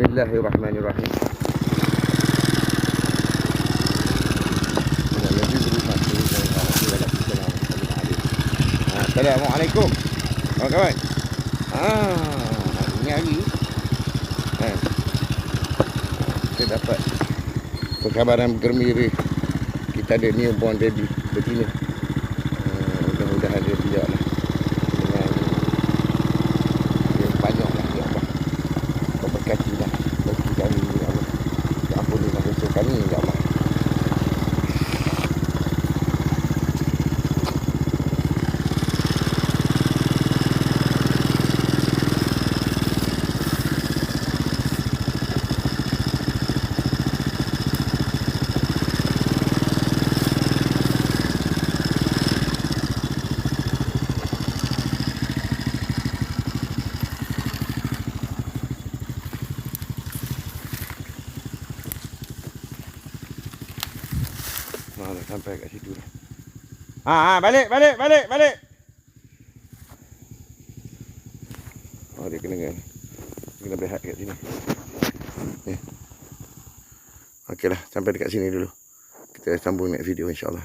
Bismillahirrahmanirrahim. Assalamualaikum kawan-kawan. Ini hari kita dapat perkabaran gembira. Kita ada newborn baby betina. Mudah-mudahan dia tidak lah dengan dia banyaklah ya Allah. Kau berkatilah bagi kami ya Allah. Ya ampunilah dosa kami ya Allah. Dah sampai kat situ dah. Balik. Dia kena berehat kat sini. Okeylah, sampai dekat sini dulu. Kita sambung next video insya-Allah.